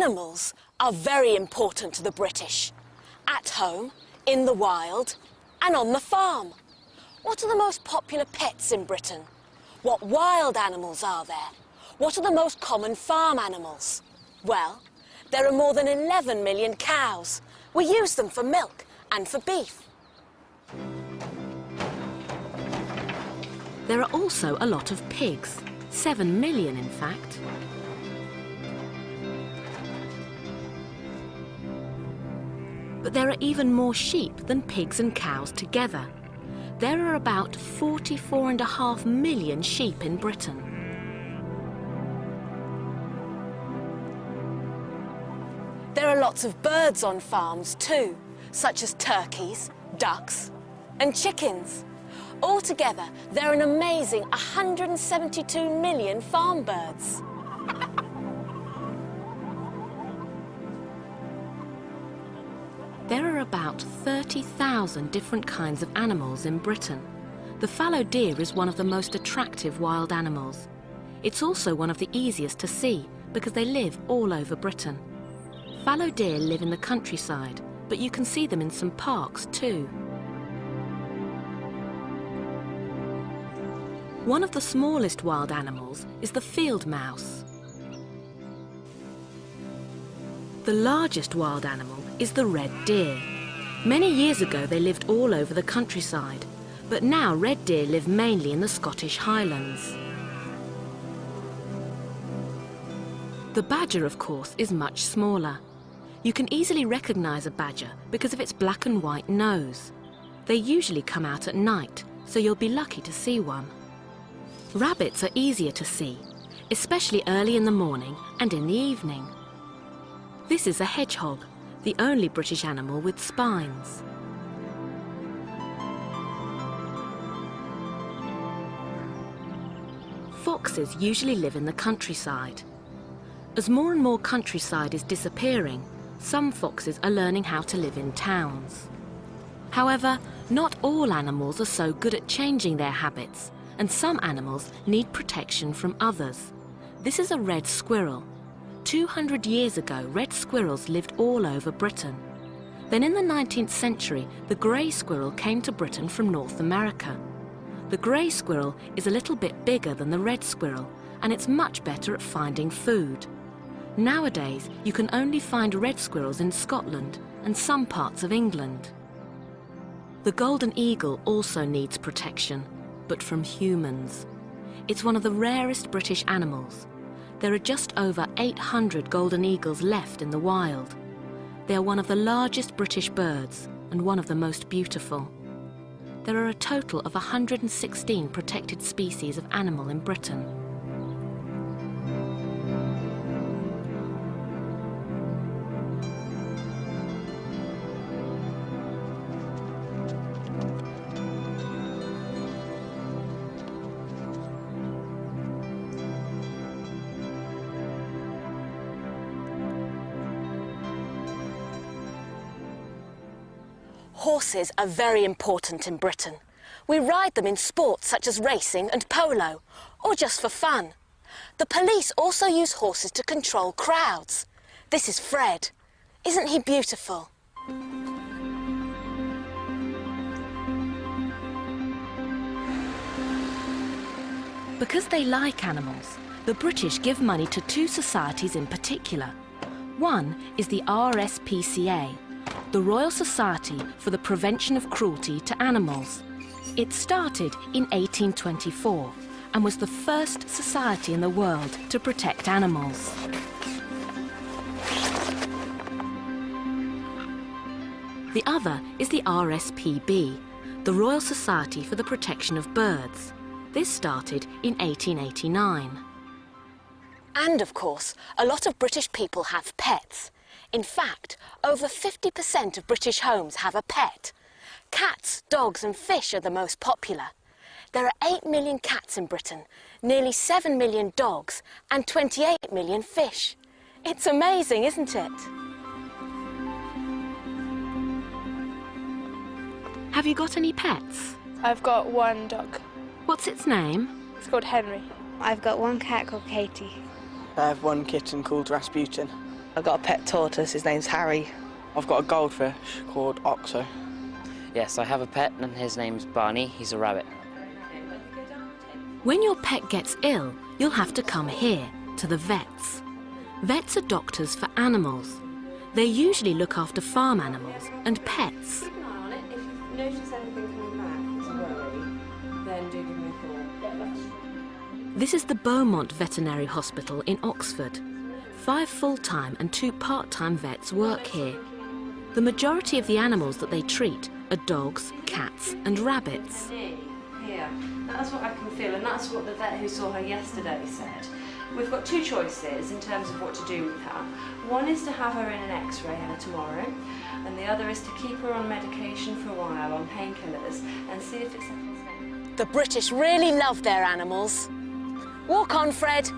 Animals are very important to the British. At home, in the wild, and on the farm. What are the most popular pets in Britain? What wild animals are there? What are the most common farm animals? Well, there are more than 11 million cows. We use them for milk and for beef. There are also a lot of pigs, 7 million in fact. But there are even more sheep than pigs and cows together. There are about 44.5 million sheep in Britain. There are lots of birds on farms too, such as turkeys, ducks and chickens. Altogether, there are an amazing 172 million farm birds. There are about 30,000 different kinds of animals in Britain. The fallow deer is one of the most attractive wild animals. It's also one of the easiest to see because they live all over Britain. Fallow deer live in the countryside, but you can see them in some parks too. One of the smallest wild animals is the field mouse. The largest wild animal is the red deer. Many years ago they lived all over the countryside, but now red deer live mainly in the Scottish Highlands. The badger, of course, is much smaller. You can easily recognise a badger because of its black and white nose. They usually come out at night, so you'll be lucky to see one. Rabbits are easier to see, especially early in the morning and in the evening. This is a hedgehog, the only British animal with spines. Foxes usually live in the countryside. As more and more countryside is disappearing, some foxes are learning how to live in towns. However, not all animals are so good at changing their habits, and some animals need protection from others. This is a red squirrel. 200 years ago, red squirrels lived all over Britain. Then in the 19th century, the grey squirrel came to Britain from North America. The grey squirrel is a little bit bigger than the red squirrel, and it's much better at finding food. Nowadays, you can only find red squirrels in Scotland and some parts of England. The golden eagle also needs protection, but from humans. It's one of the rarest British animals. There are just over 800 golden eagles left in the wild. They are one of the largest British birds and one of the most beautiful. There are a total of 116 protected species of animal in Britain. Horses are very important in Britain. We ride them in sports such as racing and polo, or just for fun. The police also use horses to control crowds. This is Fred. Isn't he beautiful? Because they like animals, the British give money to two societies in particular. One is the RSPCA, the Royal Society for the Prevention of Cruelty to Animals. It started in 1824 and was the first society in the world to protect animals. The other is the RSPB, the Royal Society for the Protection of Birds. This started in 1889. And of course, a lot of British people have pets. In fact, over 50% of British homes have a pet. Cats, dogs and fish are the most popular. There are 8 million cats in Britain, nearly 7 million dogs and 28 million fish. It's amazing, isn't it? Have you got any pets? I've got one dog. What's its name? It's called Henry. I've got one cat called Katie. I have one kitten called Rasputin. I've got a pet tortoise, his name's Harry. I've got a goldfish called Oxo. Yes, I have a pet and his name's Barney. He's a rabbit. When your pet gets ill, you'll have to come here, to the vets. Vets are doctors for animals. They usually look after farm animals and pets. Keep an eye on it. If you notice anything coming back as a worry, then do give me a call. This is the Beaumont Veterinary Hospital in Oxford. 5 full-time and 2 part-time vets work here. The majority of the animals that they treat are dogs, cats and rabbits. Here, that's what I can feel, and that's what the vet who saw her yesterday said. We've got 2 choices in terms of what to do with her. One is to have her in an x-ray tomorrow, and the other is to keep her on medication for a while, on painkillers, and see if it settles down. The British really love their animals. Walk on, Fred.